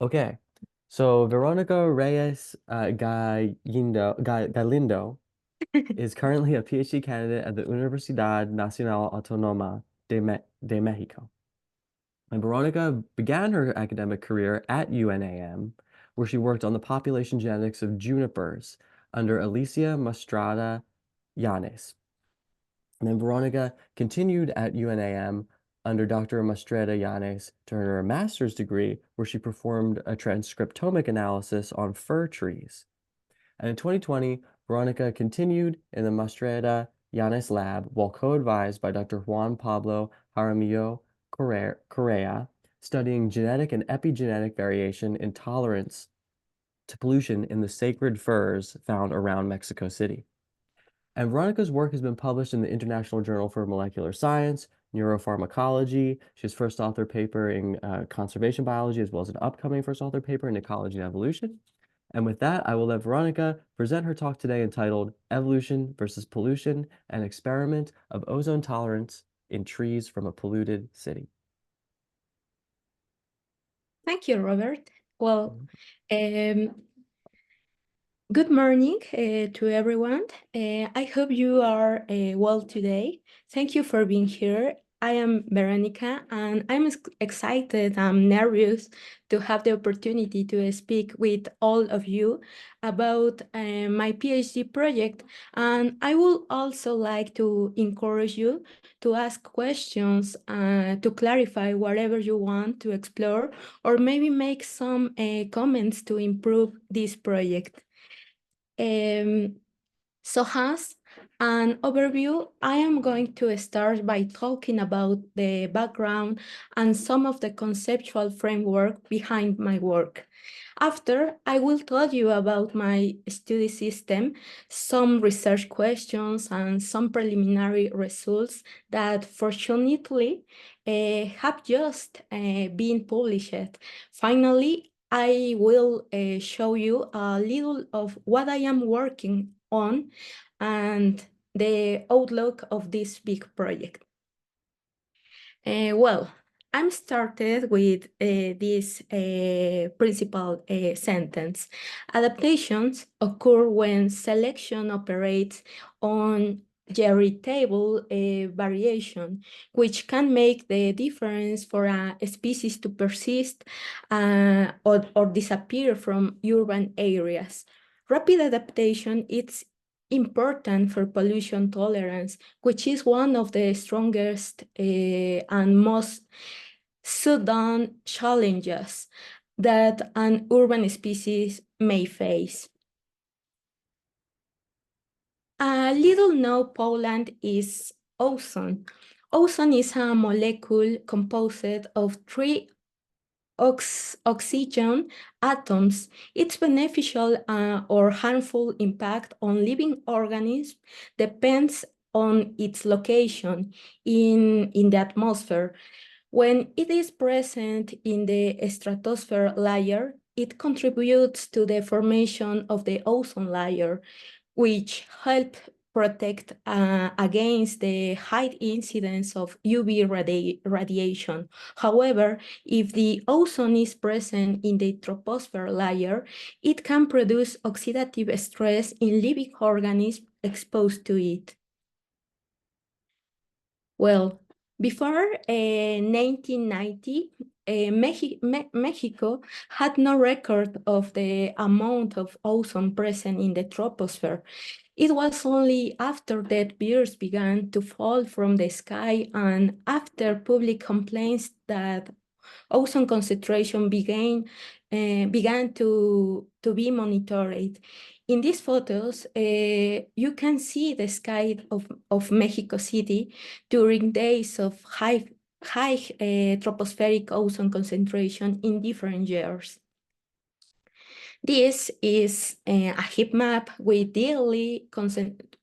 Okay, so Veronica Reyes-Galindo is currently a PhD candidate at the Universidad Nacional Autónoma de México. And Veronica began her academic career at UNAM, where she worked on the population genetics of junipers under Alicia Mastrada Llanes. And then Veronica continued at UNAM under Dr. Mastrada Llanes to earn her master's degree, where she performed a transcriptomic analysis on fir trees. And in 2020, Veronica continued in the Mastrada Llanes lab while co-advised by Dr. Juan Pablo Jaramillo Correa, studying genetic and epigenetic variation in tolerance to pollution in the sacred firs found around Mexico City. And Veronica's work has been published in the International Journal for Molecular Science, Neuropharmacology. She has first author paper in conservation biology, as well as an upcoming first author paper in ecology and evolution. And with that, I will let Veronica present her talk today entitled Evolution versus Pollution, an Experiment of Ozone Tolerance in Trees from a Polluted City. Thank you, Robert. Well, good morning to everyone. I hope you are well today. Thank you for being here. I am Veronica, and I'm excited. I'm nervous to have the opportunity to speak with all of you about my PhD project. And I would also like to encourage you to ask questions, to clarify whatever you want to explore, or maybe make some comments to improve this project. So as an overview, I am going to start by talking about the background and some of the conceptual framework behind my work. After, I will tell you about my study system, some research questions, and some preliminary results that fortunately have just been published. Finally, I will show you a little of what I am working on and the outlook of this big project. Well, I'm started with this principal sentence. Adaptations occur when selection operates on heritable variation, which can make the difference for a species to persist or disappear from urban areas. Rapid adaptation is important for pollution tolerance, which is one of the strongest and most sudden challenges that an urban species may face. A little known pollutant is ozone. Ozone is a molecule composed of three oxygen atoms. Its beneficial or harmful impact on living organisms depends on its location in the atmosphere. When it is present in the stratosphere layer, it contributes to the formation of the ozone layer, which help protect against the high incidence of UV radiation. However, if the ozone is present in the troposphere layer, it can produce oxidative stress in living organisms exposed to it. Well, before 1990, Mexico had no record of the amount of ozone present in the troposphere. It was only after that birds began to fall from the sky and after public complaints that ozone concentration began to be monitored. In these photos, you can see the sky of Mexico City during days of high tropospheric ozone concentration in different years. This is a heat map with daily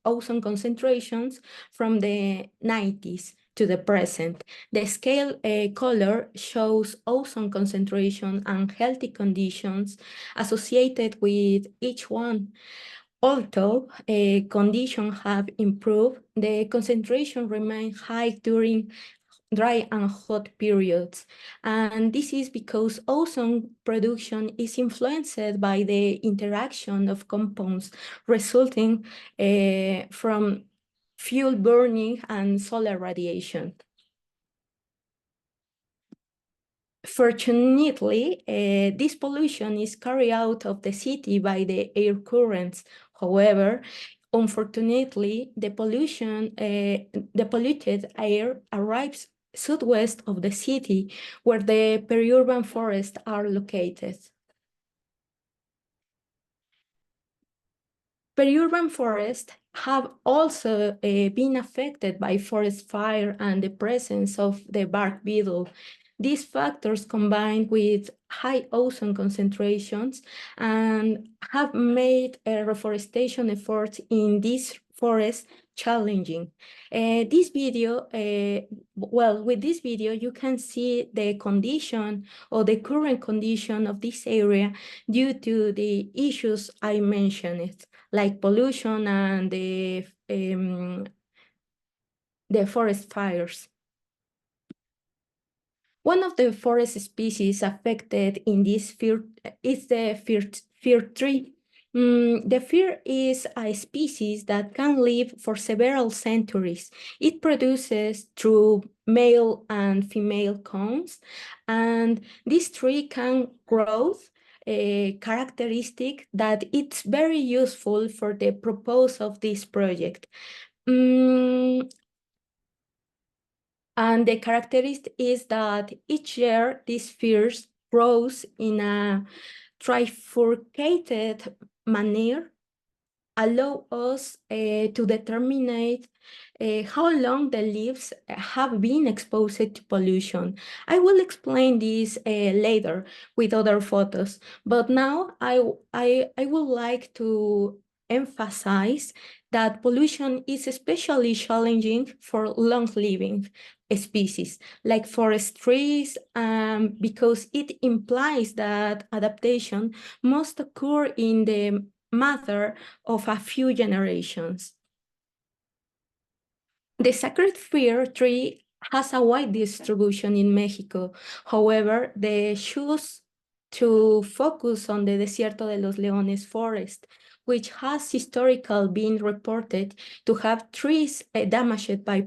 ozone concentrations from the 90s to the present. The scale color shows ozone concentration and healthy conditions associated with each one. Although conditions have improved, the concentration remained high during dry and hot periods. And this is because ozone production is influenced by the interaction of compounds resulting from fuel burning and solar radiation. Fortunately, this pollution is carried out of the city by the air currents. However, unfortunately, the polluted air arrives southwest of the city, where the peri-urban forests are located. Peri-urban forests have also been affected by forest fire and the presence of the bark beetle. These factors combined with high ozone concentrations and have made reforestation efforts in these forests challenging. With this video, you can see the condition or the current condition of this area due to the issues I mentioned, like pollution and the forest fires. One of the forest species affected in this fir is the fir tree. The fir is a species that can live for several centuries. It produces through male and female cones, and this tree can grow a characteristic that it's very useful for the purpose of this project. And the characteristic is that each year this spheres grows in a trifurcated manner, allow us to determine how long the leaves have been exposed to pollution. I will explain this later with other photos, but now I would like to emphasize that pollution is especially challenging for long-living species like forest trees, because it implies that adaptation must occur in the matter of a few generations. The sacred fir tree has a wide distribution in Mexico. However, they choose to focus on the Desierto de los Leones forest, which has historically been reported to have trees damaged by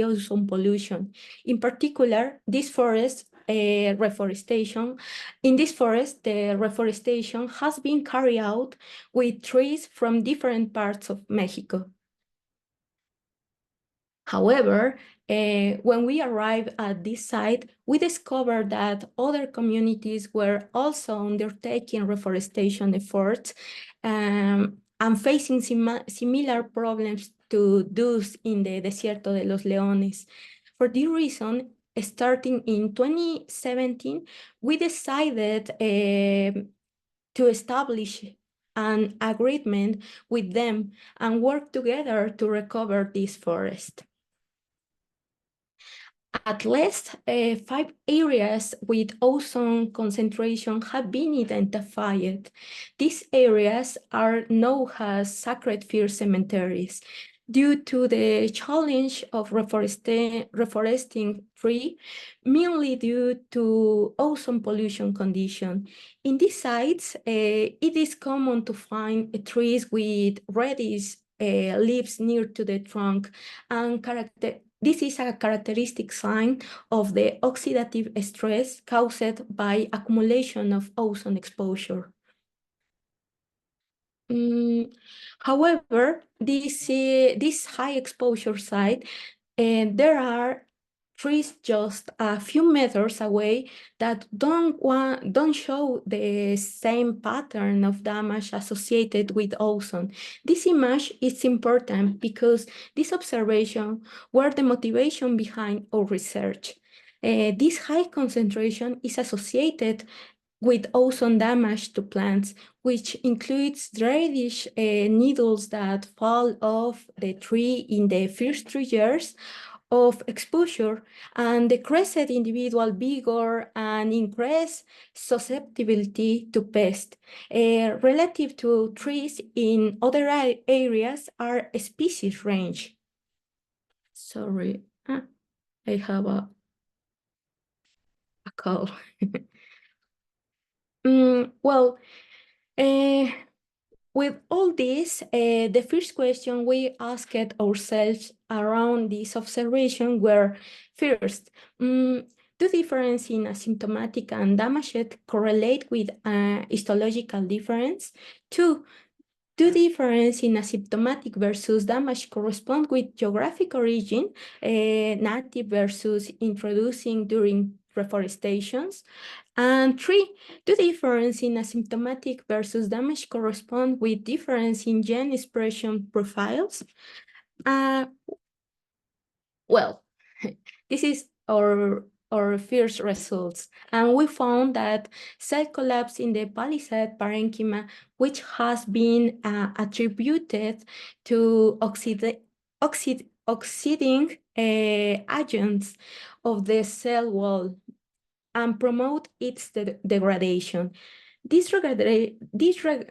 ozone pollution. In particular, this forest reforestation. In this forest, the reforestation has been carried out with trees from different parts of Mexico. However, when we arrived at this site, we discovered that other communities were also undertaking reforestation efforts and facing similar problems to those in the Desierto de los Leones. For this reason, starting in 2017, we decided to establish an agreement with them and work together to recover this forest. At least 5 areas with ozone concentration have been identified. These areas are known as sacred fir cemeteries. Due to the challenge of reforesting tree, mainly due to ozone pollution condition. In these sites, it is common to find trees with reddish leaves near to the trunk, and this is a characteristic sign of the oxidative stress caused by accumulation of ozone exposure. However, this high exposure site, there are trees just a few meters away that don't show the same pattern of damage associated with ozone. This image is important because this observation were the motivation behind our research. This high concentration is associated with ozone damage to plants, which includes reddish needles that fall off the tree in the first 3 years of exposure, and decreased individual vigor and increased susceptibility to pests. Relative to trees in other areas are species range. Sorry, I have a call. Well, with all this, the first question we asked ourselves around this observation were, first, do difference in asymptomatic and damaged correlate with histological difference? Two, do difference in asymptomatic versus damage correspond with geographic origin, native versus introducing during reforestations? And three, do difference in asymptomatic versus damage correspond with difference in gene expression profiles? Well, this is our first results, and we found that cell collapse in the palisade parenchyma, which has been attributed to oxidizing agents of the cell wall and promote its degradation. This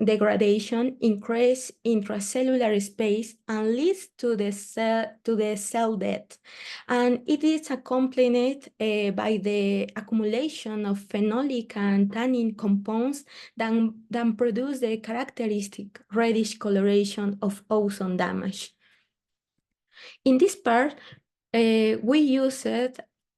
degradation increases intracellular space and leads to the cell death. And it is accompanied by the accumulation of phenolic and tannin compounds that produce the characteristic reddish coloration of ozone damage. In this part, we used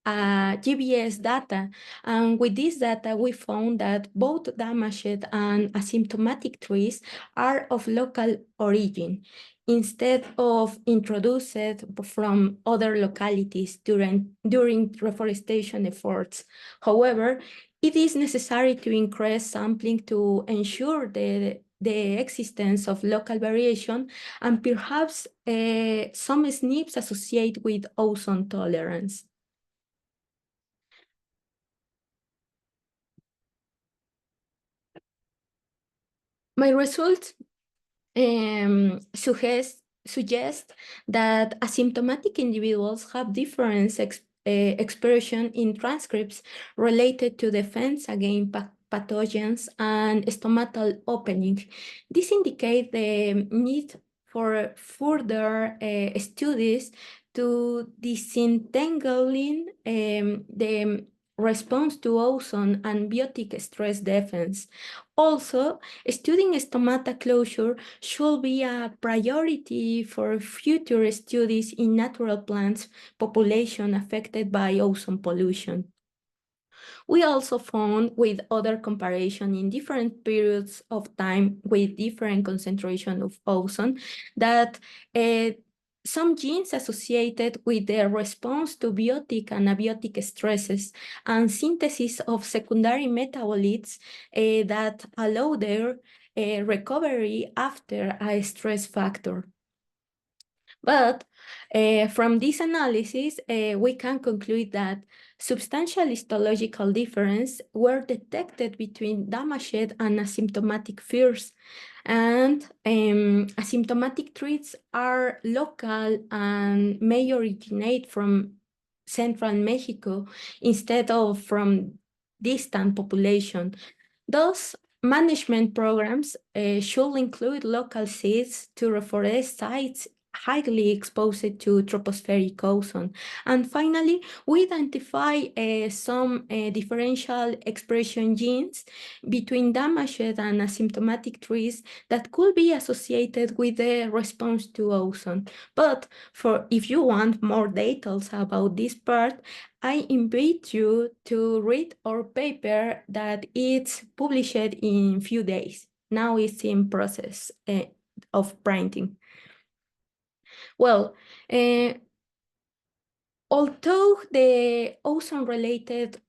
GBS data, and with this data, we found that both damaged and asymptomatic trees are of local origin, instead of introduced from other localities during reforestation efforts. However, it is necessary to increase sampling to ensure the existence of local variation and perhaps some SNPs associated with ozone tolerance. My results suggest that asymptomatic individuals have different expression in transcripts related to defense against pathogens and stomatal opening. This indicates the need for further studies to disentangling the response to ozone and biotic stress defense. Also, studying stomata closure should be a priority for future studies in natural plants population affected by ozone pollution. We also found with other comparison in different periods of time with different concentration of ozone that some genes associated with the response to biotic and abiotic stresses and synthesis of secondary metabolites that allow their recovery after a stress factor. But from this analysis, we can conclude that substantial histological difference were detected between damaged and asymptomatic furs. And asymptomatic trees are local and may originate from central Mexico instead of from distant population. Thus, management programs should include local seeds to reforest sites highly exposed to tropospheric ozone. And finally, we identify some differential expression genes between damaged and asymptomatic trees that could be associated with the response to ozone. But if you want more details about this part, I invite you to read our paper that it's published in few days. Now it's in process of printing. Well, although the ozone-related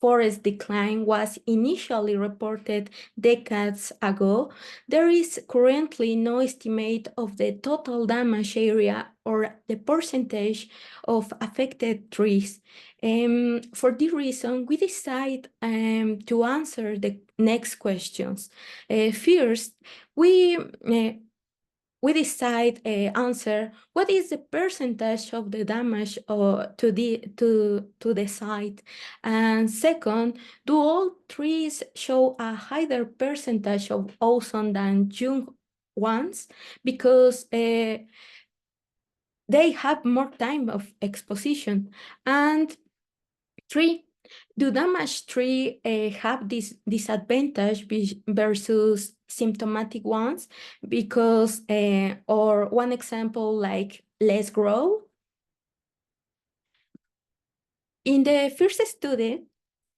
forest decline was initially reported decades ago, there is currently no estimate of the total damage area or the percentage of affected trees. For this reason, we decide to answer the next questions. First, we decide answer what is the percentage of the damage to the site, and second, do all trees show a higher percentage of ozone than young ones because they have more time of exposition, and three, Do damaged trees have this disadvantage versus symptomatic ones? Because, or one example like less grow. In the first study,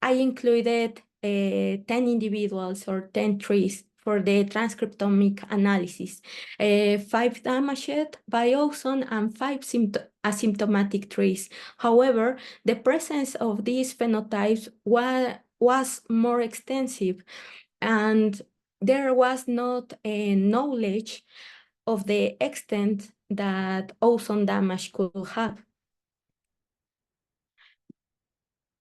I included 10 individuals or 10 trees for the transcriptomic analysis, 5 damaged by ozone and 5 asymptomatic trees. However, the presence of these phenotypes was more extensive, and there was not a knowledge of the extent that ozone damage could have.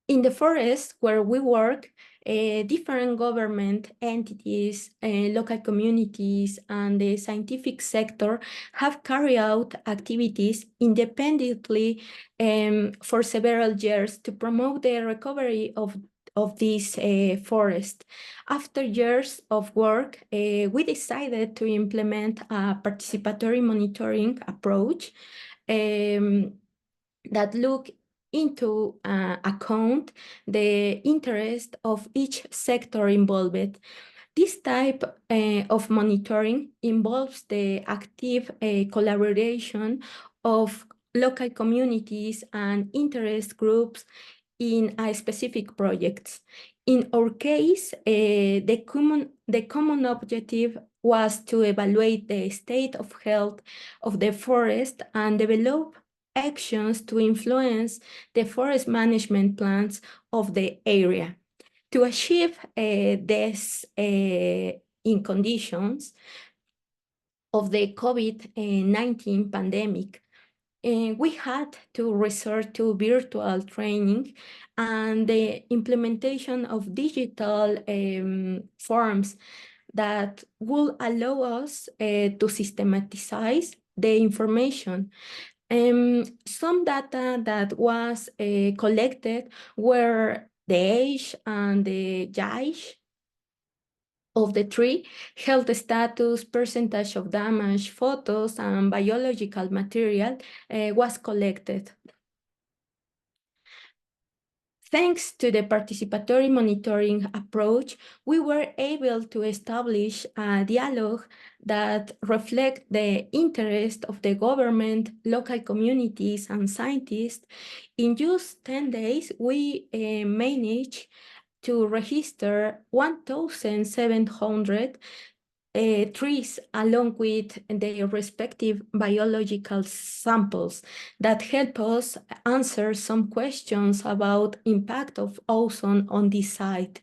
In the forest where we work, different government entities, local communities, and the scientific sector have carried out activities independently for several years to promote the recovery of this forest. After years of work, we decided to implement a participatory monitoring approach that look into account the interest of each sector involved. This type of monitoring involves the active collaboration of local communities and interest groups in a specific project. In our case, the common objective was to evaluate the state of health of the forest and develop actions to influence the forest management plans of the area. To achieve this in conditions of the COVID-19 pandemic, we had to resort to virtual training and the implementation of digital forms that will allow us to systematize the information. Some data that was collected were the age and the age of the tree, health status, percentage of damage, photos, and biological material was collected. Thanks to the participatory monitoring approach, we were able to establish a dialogue that reflects the interest of the government, local communities, and scientists. In just 10 days, we managed to register 1,700 trees along with their respective biological samples that help us answer some questions about impact of ozone on this site.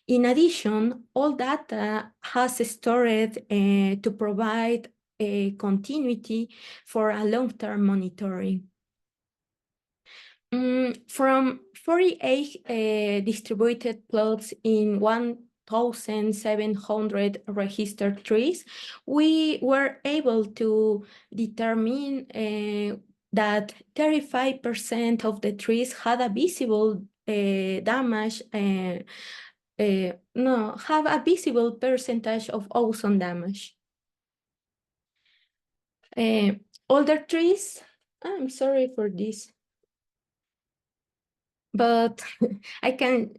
In addition, all data has stored to provide a continuity for a long-term monitoring. From 48 distributed plots in 1,700 registered trees, we were able to determine that 35% of the trees had a visible damage, have a visible percentage of ozone damage. Older trees, I'm sorry for this, but I can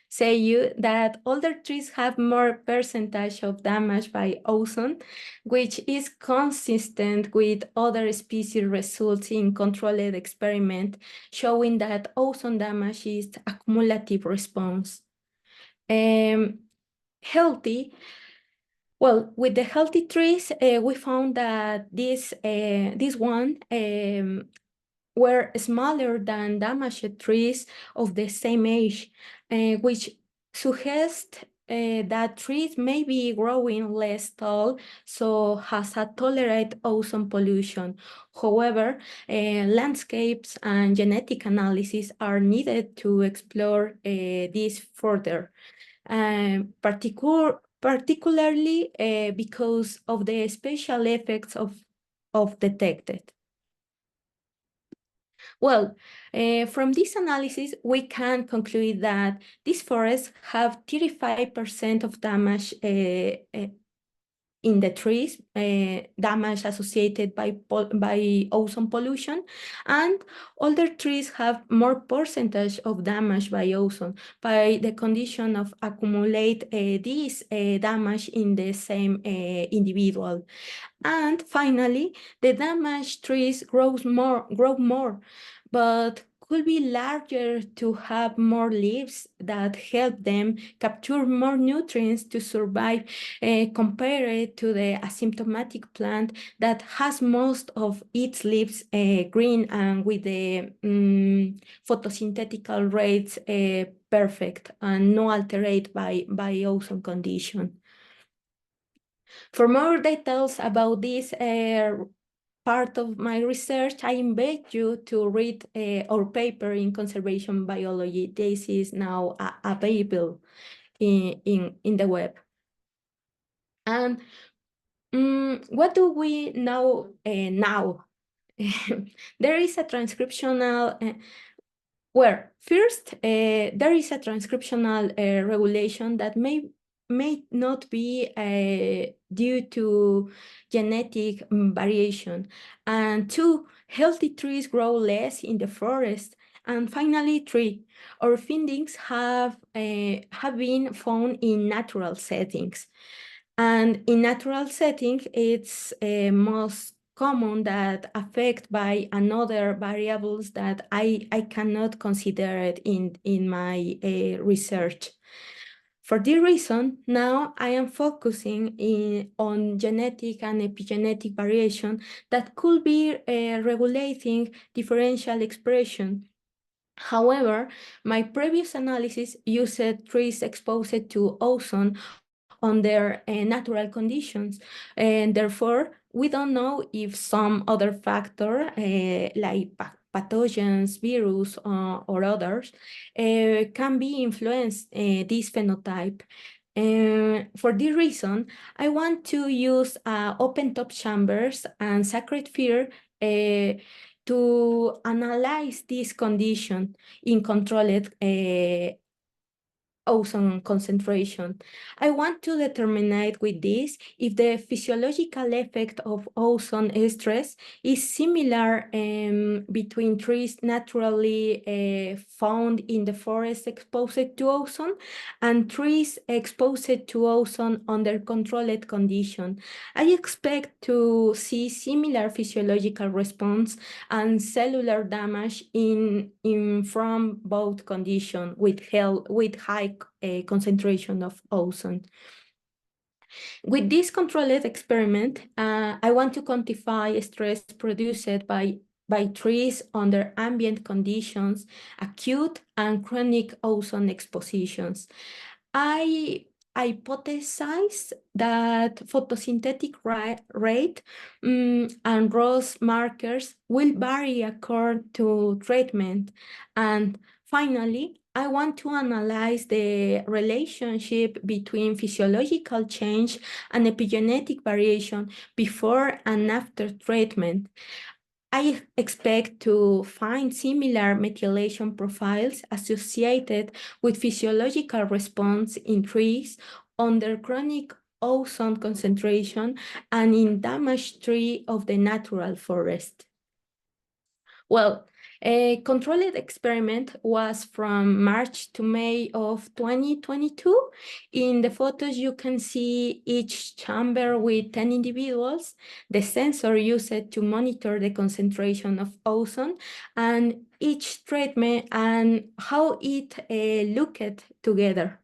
say you that older trees have more percentage of damage by ozone, which is consistent with other species results in controlled experiment, showing that ozone damage is a cumulative response. With the healthy trees, we found that this one were smaller than damaged trees of the same age, which suggests that trees may be growing less tall, so has a tolerate ozone pollution. However, landscapes and genetic analysis are needed to explore this further, particularly because of the special effects of detected. Well, from this analysis, we can conclude that these forests have 35% of damage in the trees, damage associated by ozone pollution, and older trees have more percentage of damage by ozone by the condition of accumulate this damage in the same individual. And finally, the damaged trees grow more, but could be larger to have more leaves that help them capture more nutrients to survive, compared to the asymptomatic plant that has most of its leaves green and with the photosynthetical rates perfect and no altered by ozone condition. For more details about this part of my research, I invite you to read our paper in conservation biology. This is now available in the web. And what do we know now? There is a transcriptional first, there is a transcriptional regulation that may not be due to genetic variation. And two, healthy trees grow less in the forest. And finally, three, our findings have been found in natural settings. And in natural settings, it's most common that affect by another variables that I cannot consider it in my research. For this reason, now I am focusing on genetic and epigenetic variation that could be regulating differential expression. However, my previous analysis used trees exposed to ozone under natural conditions. And therefore, we don't know if some other factor like pathogens, virus, or others can be influenced this phenotype. For this reason, I want to use open-top chambers and sacred fear to analyze this condition in controlled ozone concentration. I want to determine with this if the physiological effect of ozone stress is similar between trees naturally found in the forest exposed to ozone and trees exposed to ozone under controlled condition. I expect to see similar physiological response and cellular damage from both conditions with high concentration of ozone. With this controlled experiment, I want to quantify stress produced by trees under ambient conditions, acute and chronic ozone expositions. I hypothesize that photosynthetic rate and ROS markers will vary according to treatment. And finally, I want to analyze the relationship between physiological change and epigenetic variation before and after treatment. I expect to find similar methylation profiles associated with physiological response in trees under chronic ozone concentration and in damaged tree of the natural forest. Well, a controlled experiment was from March to May of 2022. In the photos, you can see each chamber with 10 individuals, the sensor used to monitor the concentration of ozone, and each treatment and how it looked together.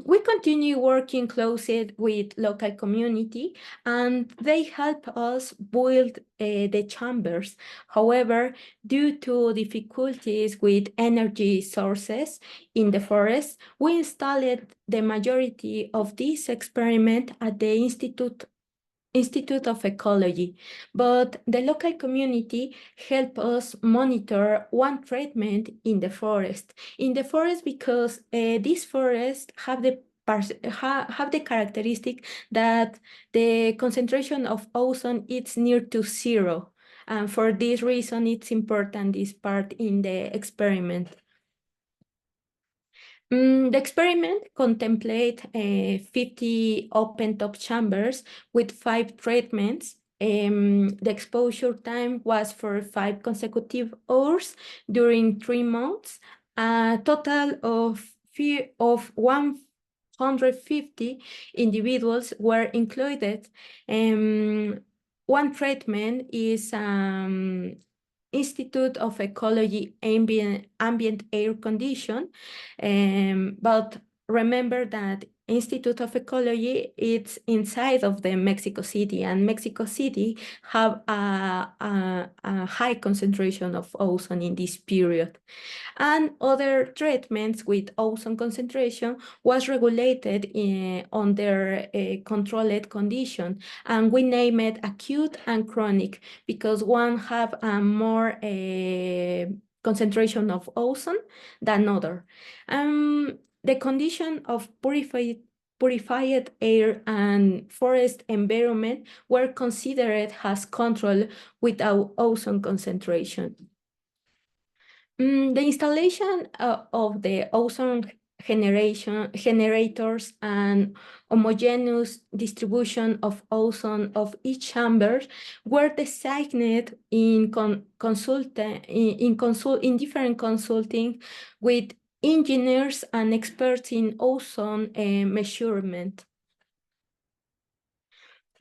We continue working closely with local community and they help us build the chambers. However, due to difficulties with energy sources in the forest, we installed the majority of this experiment at the Institute of Ecology, but the local community help us monitor one treatment in the forest. In the forest because these forests have the characteristic that the concentration of ozone is near to zero. And for this reason, it's important this part in the experiment. The experiment contemplate 50 open top chambers with 5 treatments. The exposure time was for 5 consecutive hours during 3 months. A total of 150 individuals were included. One treatment is Institute of Ecology ambient air condition, but remember that Institute of Ecology it's inside of the Mexico City, and Mexico City have a high concentration of ozone in this period. And other treatments with ozone concentration was regulated under a controlled condition, and we name it acute and chronic because one have a more concentration of ozone than other. The condition of purified air and forest environment were considered as control without ozone concentration. The installation of the ozone generators and homogeneous distribution of ozone of each chamber were designed in different consulting with engineers and experts in ozone measurement.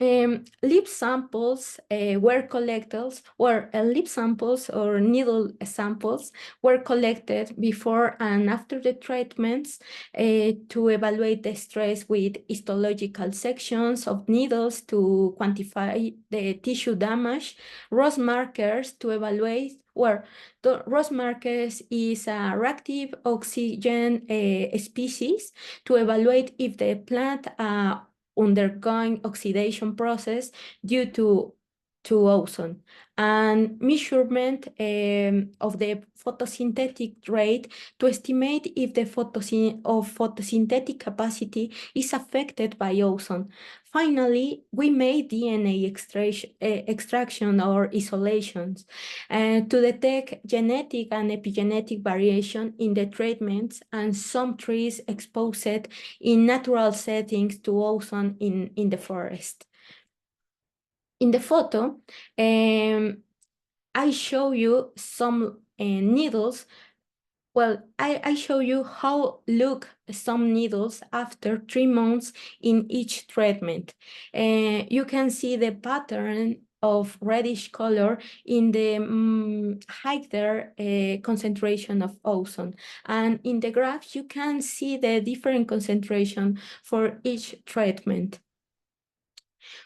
Lip samples were collected, or lip samples or needle samples were collected before and after the treatments to evaluate the stress with histological sections of needles to quantify the tissue damage, Ross markers to evaluate where the Ross markers is a reactive oxygen species to evaluate if the plant undergoing oxidation process due to ozone, and measurement of the photosynthetic rate to estimate if the photosynthetic capacity is affected by ozone. Finally, we made DNA extraction or isolations to detect genetic and epigenetic variation in the treatments and some trees exposed in natural settings to ozone in the forest. In the photo, I show you some needles. Well, I show you how look some needles after 3 months in each treatment. You can see the pattern of reddish color in the higher concentration of ozone. And in the graph, you can see the different concentration for each treatment.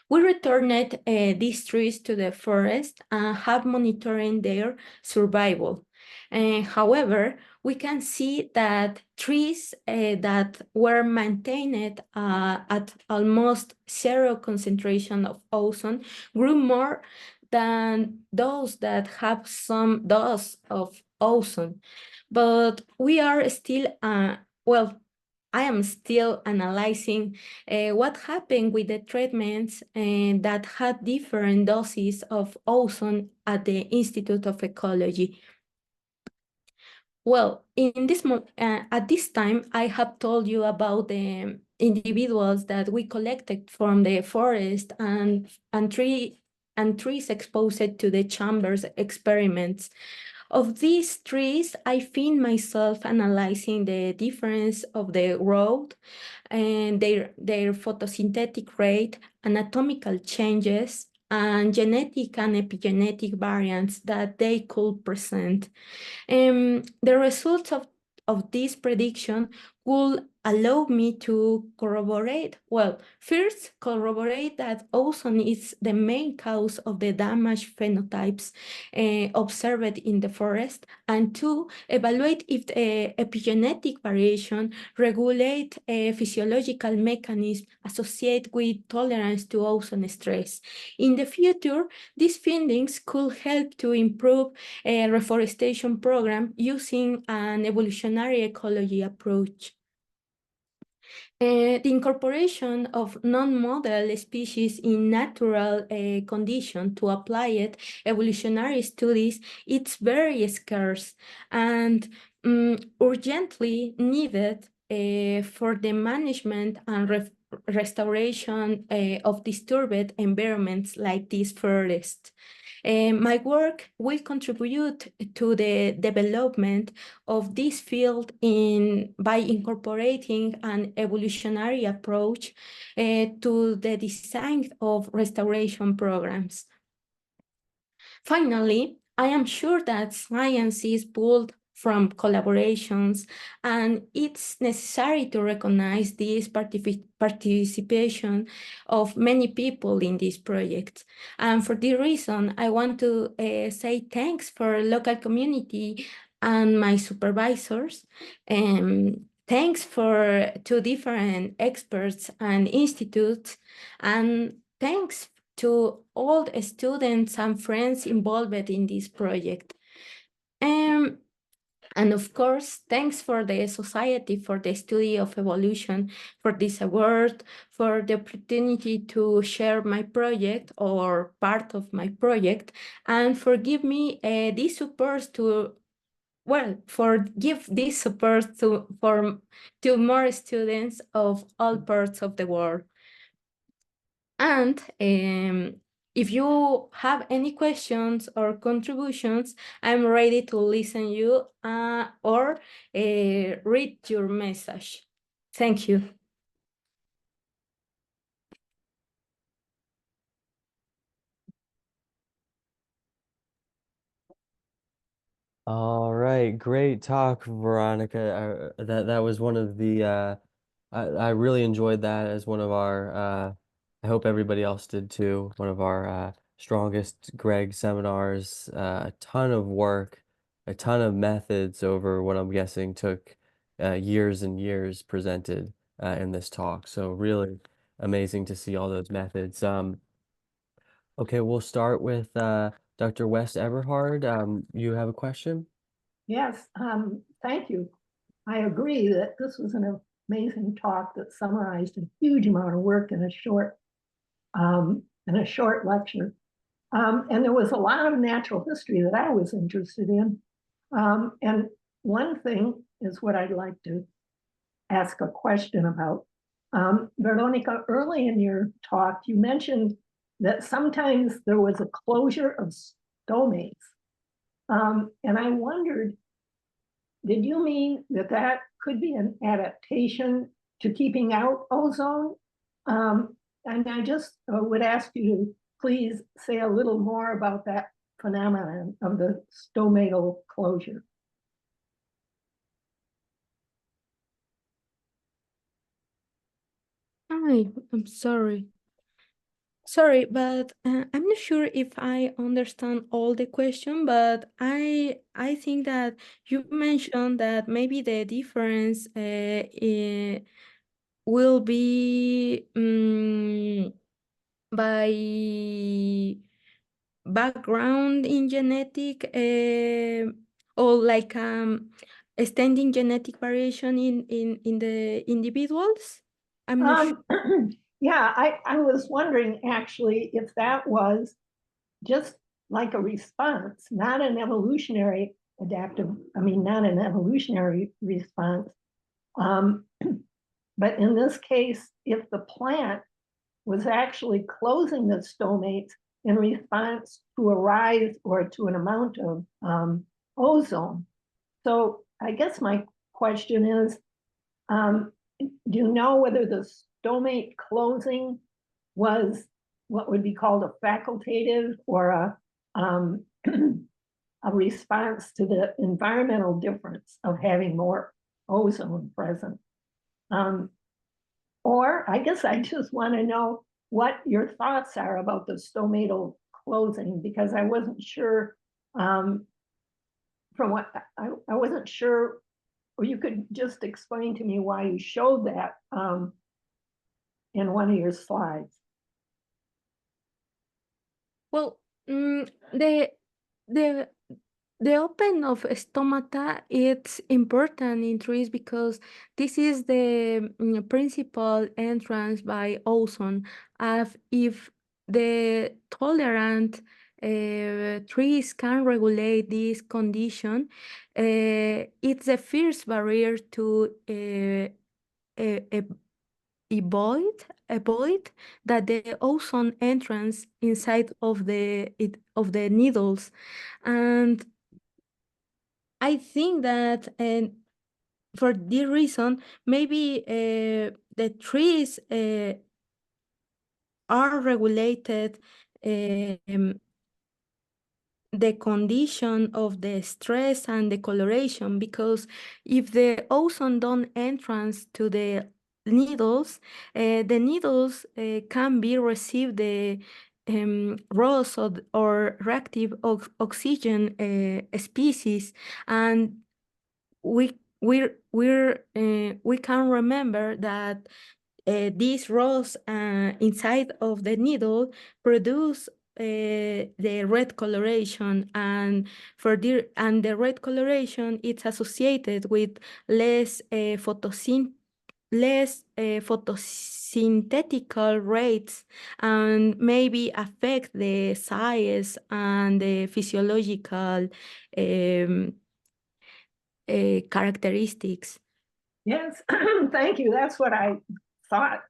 We returned these trees to the forest and have monitoring their survival. However, we can see that trees that were maintained at almost 0 concentration of ozone grew more than those that have some dose of ozone. But we are still, well, I am still analyzing what happened with the treatments that had different doses of ozone at the Institute of Ecology. Well, at this time, I have told you about the individuals that we collected from the forest and trees exposed to the chambers experiments. Of these trees, I find myself analyzing the difference of the growth and their photosynthetic rate, anatomical changes, and genetic and epigenetic variants that they could present. The results of this prediction will allow me to corroborate, well, first corroborate that ozone is the main cause of the damage phenotypes observed in the forest, and two, evaluate if the epigenetic variation regulate a physiological mechanism associated with tolerance to ozone stress. In the future, these findings could help to improve a reforestation program using an evolutionary ecology approach. The incorporation of non-model species in natural condition to apply it evolutionary studies, it's very scarce and urgently needed for the management and restoration of disturbed environments like this forest. My work will contribute to the development of this field by incorporating an evolutionary approach to the design of restoration programs. Finally, I am sure that science is built from collaborations, and it's necessary to recognize this participation of many people in this project. And for this reason, I want to say thanks for local community and my supervisors. Thanks for two different experts and institutes, and thanks to all the students and friends involved in this project. And of course, thanks for the Society for the Study of Evolution for this award, for the opportunity to share my project or part of my project, and for give me this support to, well, for give this support to more students of all parts of the world. And if you have any questions or contributions, I'm ready to listen you or read your message. Thank you. All right, great talk, Veronica. That was one of the I really enjoyed that as one of our I hope everybody else did too. One of our strongest Greg seminars. A ton of work, a ton of methods over what I'm guessing took years and years presented in this talk. So really amazing to see all those methods. Okay, we'll start with Dr. West Everhard. You have a question? Yes, thank you. I agree that this was an amazing talk that summarized a huge amount of work in a short lecture. And there was a lot of natural history that I was interested in. And one thing is what I'd like to ask a question about. Veronica, early in your talk, you mentioned that sometimes there was a closure of stomates. And I wondered, did you mean that that could be an adaptation to keeping out ozone? And I just would ask you to please say a little more about that phenomenon of the stomatal closure. Hi, I'm sorry. Sorry, but I'm not sure if I understand all the question, but I think that you mentioned that maybe the difference will be by background in genetic or like extending genetic variation in the individuals. I'm not sure. Yeah, I was wondering actually if that was just like a response, not an evolutionary not an evolutionary response. But in this case, if the plant was actually closing the stomates in response to a rise or to an amount of ozone. So I guess my question is, do you know whether the stomate closing was what would be called a facultative or a response to the environmental difference of having more ozone present? Or I guess I just want to know what your thoughts are about the stomatal closing, because I wasn't sure from what I wasn't sure, or you could just explain to me why you showed that in one of your slides. Well, the the the open of stomata, it's important in trees because this is the principal entrance by ozone. If the tolerant trees can regulate this condition. It's the first barrier to avoid that the ozone entrance inside of the needles. And I think that for this reason, maybe the trees are regulated the condition of the stress and the coloration, because if the ozone don't entrance to the needles can be receive the raws or reactive oxygen species, and we can remember that these rows inside of the needle produce the red coloration, and the red coloration it's associated with less photosynthetical rates, and maybe affect the size and the physiological characteristics. Yes, thank you. That's what I thought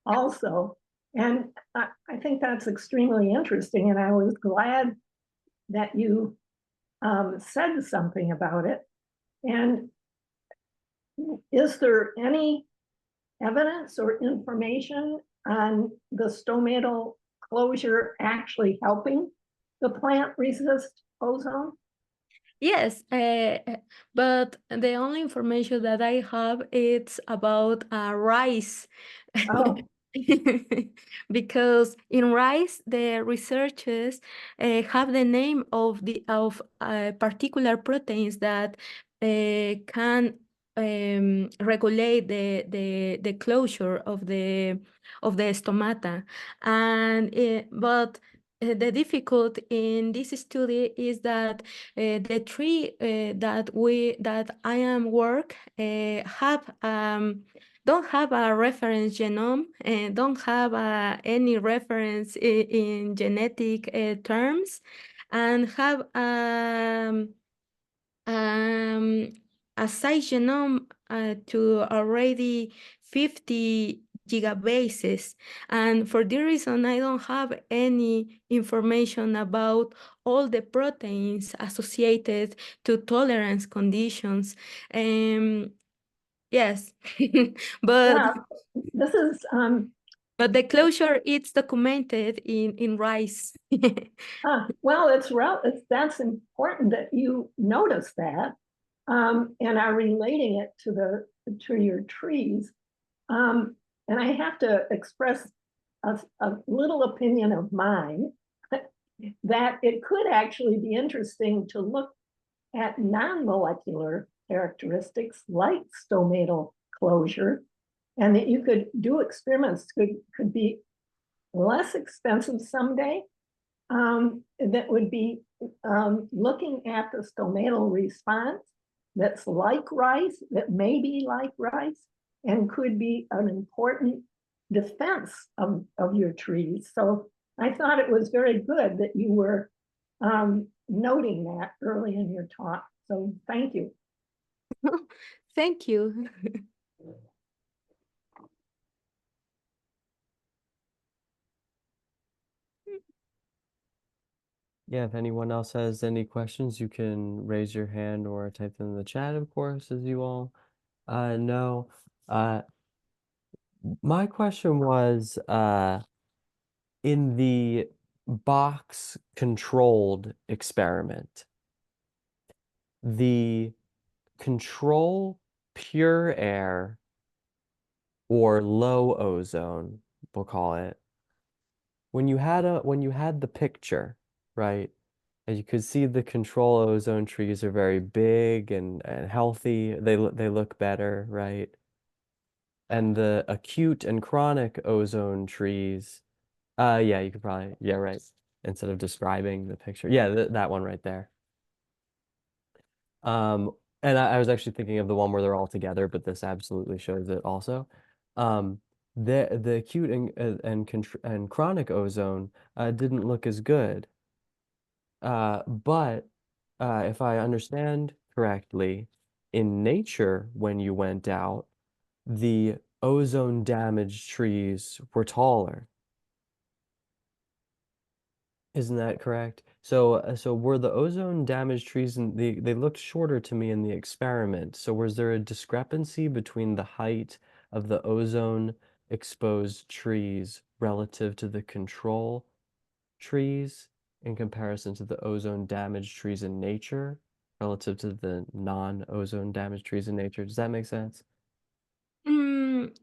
also. And I think that's extremely interesting. And I was glad that you said something about it. And is there any evidence or information on the stomatal closure actually helping the plant resist ozone? Yes, but the only information that I have is about rice. Oh. Because in rice, the researchers have the name of particular proteins that can regulate the closure of the stomata, and the difficult in this study is that the tree that I am work have don't have a reference genome and don't have any reference in genetic terms, and have a size genome to already 50 gigabases. And for this reason, I don't have any information about all the proteins associated to tolerance conditions. Yes, but Yeah, this is but the closure it's documented in rice. well, that's important that you notice that and are relating it to your trees. And I have to express a little opinion of mine that it could actually be interesting to look at non-molecular characteristics like stomatal closure, and that you could do experiments could be less expensive someday, that would be looking at the stomatal response that's like rice, that may be like rice, and could be an important defense of your trees. So I thought it was very good that you were noting that early in your talk. So thank you. Thank you. Yeah, if anyone else has any questions, you can raise your hand or type them in the chat, of course, as you all know. My question was in the box controlled experiment, the control pure air or low ozone, we'll call it, when you had the picture, right? And you could see the control ozone trees are very big and healthy. They look better, right? And the acute and chronic ozone trees, yeah, you could probably, yeah, right. Instead of describing the picture. Yeah, that one right there. Um, and I was actually thinking of the one where they're all together, but this absolutely shows it also. The acute and chronic ozone didn't look as good. But if I understand correctly, in nature, when you went out, the ozone damaged trees were taller. Isn't that correct? So were the ozone damaged trees and they looked shorter to me in the experiment. So was there a discrepancy between the height of the ozone exposed trees relative to the control trees in comparison to the ozone damaged trees in nature relative to the non-ozone damaged trees in nature? Does that make sense? Mm,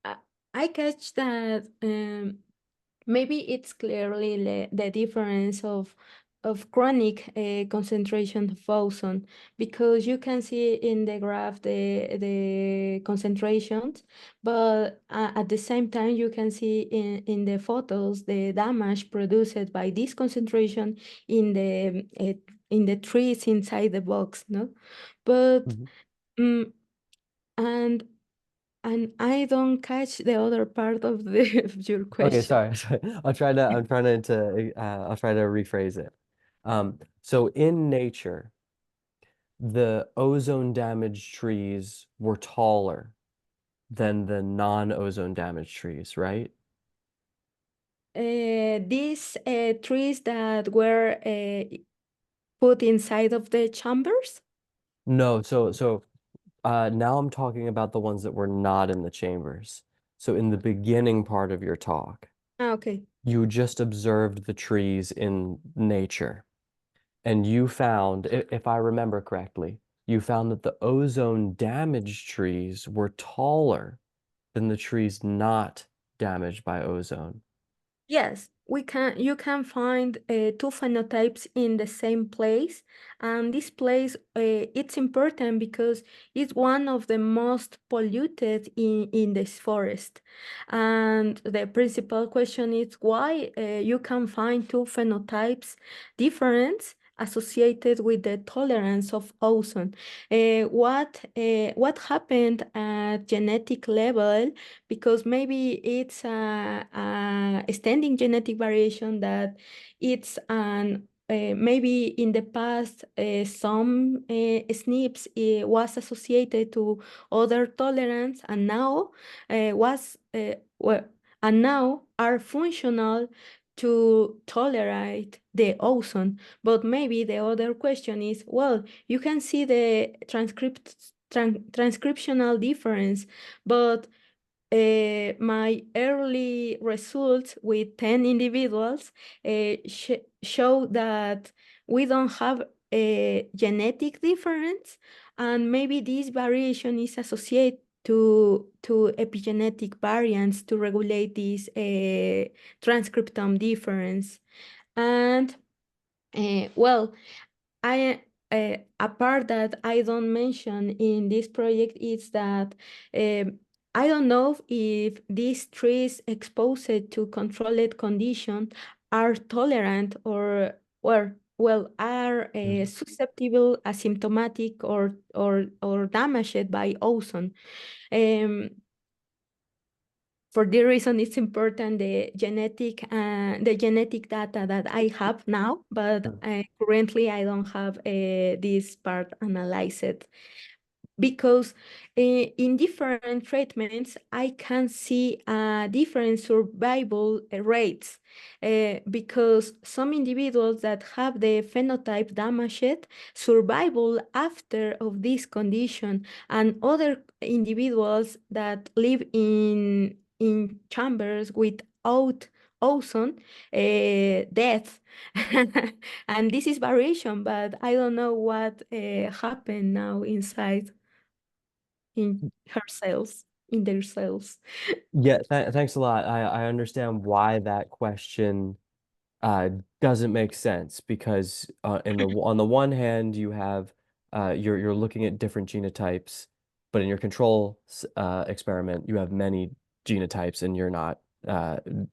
I I catch that maybe it's clearly the difference of chronic concentration of ozone, because you can see in the graph the concentrations, but at the same time you can see in the photos the damage produced by this concentration in the trees inside the box, no? But Mhm. mm, and and I don't catch the other part of the of your Okay, question. sorry, sorry. I'll try to rephrase it. So in nature, the ozone damaged trees were taller than the non-ozone damaged trees, right? These trees that were put inside of the chambers. No, now I'm talking about the ones that were not in the chambers. So in the beginning part of your talk, Ah, okay. you just observed the trees in nature. And you found, if I remember correctly, you found that the ozone damaged trees were taller than the trees not damaged by ozone. Yes, you can find two phenotypes in the same place, and this place it's important because it's one of the most polluted in this forest. And the principal question is why you can find two phenotypes different associated with the tolerance of ozone. What happened at genetic level, because maybe it's a standing genetic variation that it's an maybe in the past some SNPs was associated to other tolerance, and now was well, and now are functional to tolerate the ozone. But maybe the other question is, well, you can see the transcriptional difference, but my early results with 10 individuals show that we don't have a genetic difference, and maybe this variation is associated to epigenetic variants to regulate this transcriptome difference. And well, I a part that I don't mention in this project is that I don't know if these trees exposed to controlled conditions are tolerant or are Mhm. susceptible, asymptomatic, or damaged by ozone. Um, for the reason it's important the genetic data that I have now, but currently I don't have this part analyzed, because in different treatments, I can see different survival rates, because some individuals that have the phenotype damaged survival after of this condition, and other individuals that live in chambers without ozone, death. And this is variation, but I don't know what happened now inside in her cells, in their cells. Yeah, thanks a lot. I understand why that question uh, doesn't make sense because on the one hand you have you're looking at different genotypes, but in your control experiment you have many genotypes and you're not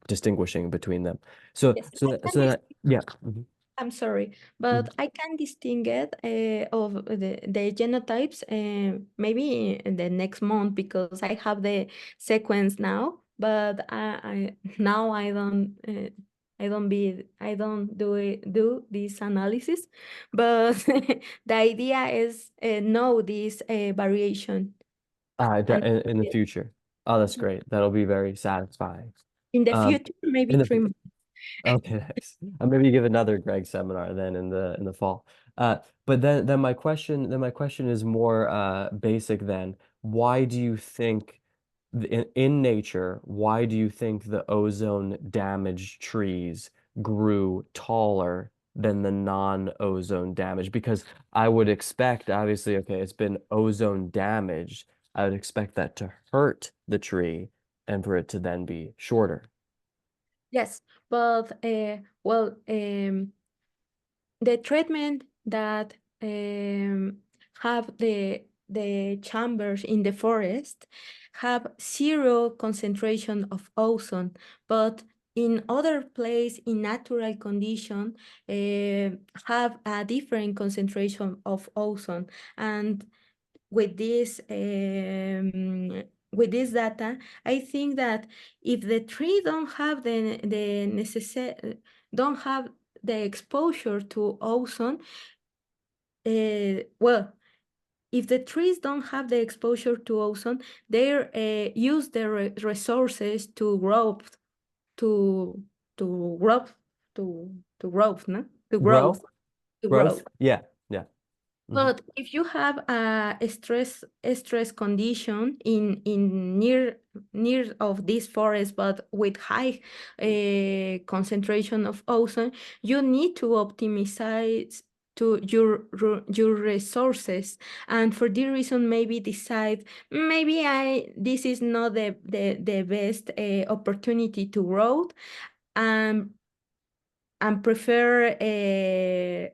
distinguishing between them. So Yes, so I that, can so then yeah. Mhm, I'm sorry, mhm, but I can distinguish of the genotypes maybe in the next month, because I have the sequence now, but now I don't do this analysis, but the idea is know this variation. And In the future. Oh, that's great. That'll be very satisfying. in the Um, future, maybe in the 3 months. Okay, nice. I'll maybe give another Greg seminar then in the fall. But then my question is more basic then. Why do you think in nature, why do you think the ozone damaged trees grew taller than the non-ozone damaged? Because I would expect, obviously, okay, it's been ozone damaged. I would expect that to hurt the tree and for it to then be shorter. Yes, but well, the treatment that have the chambers in the forest have zero concentration of ozone, but in other place in natural condition have a different concentration of ozone. And with this data, I think that if the tree don't have the necessary don't have the exposure to ozone, well, if the trees don't have the exposure to ozone, they use their resources to grow, to to grow, to growth, no? To Grow? growth, to Growth? grow. Yeah, yeah. But if you have a stress condition in near of this forest, but with high concentration of ozone, you need to optimize to your resources, and for this reason, maybe decide maybe this is not the best opportunity to grow, and prefer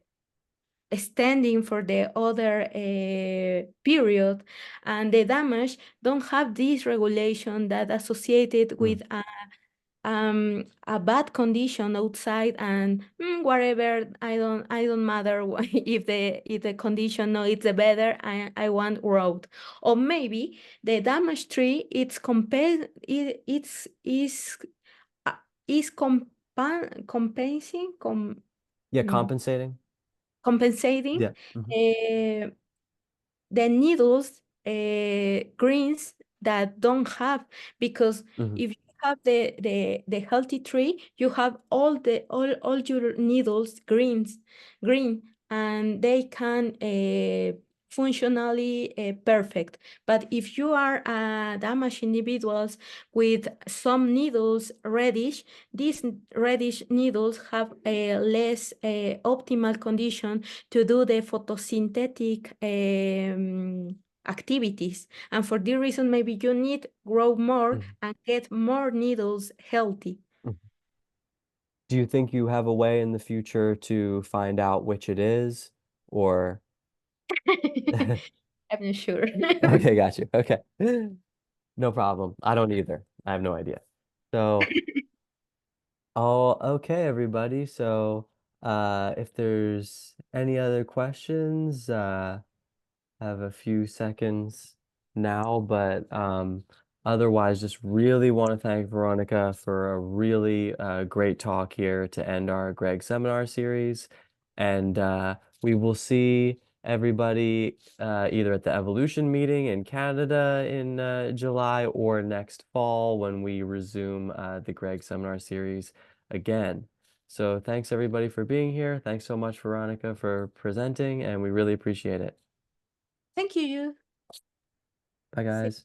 standing for the other period, and the damage don't have this regulation that associated with a bad condition outside, and whatever, I don't matter if the condition no it's the better, I want road. Or maybe the damaged tree it's uh, is compensing Yeah, mm, compensating. compensating Yeah. uh, the needles greens that don't have, because Hmm. if you have the healthy tree, you have all your needles green, and they can functionally perfect. But if you are damaged individuals with some needles reddish, these reddish needles have a less optimal condition to do the photosynthetic activities. And for this reason, maybe you need grow more and get more needles healthy. Do you think you have a way in the future to find out which it is, or? I'm not sure. Okay, got you. Okay. No problem. I don't either. I have no idea. So, oh, okay, everybody. So, if there's any other questions, have a few seconds now, but otherwise, just really want to thank Veronica for a really great talk here to end our Greg seminar series. And we will see everybody either at the Evolution meeting in Canada in July or next fall when we resume the Greg seminar series again. So thanks everybody for being here. Thanks so much, Veronica, for presenting, and we really appreciate it. Thank you. Bye, guys.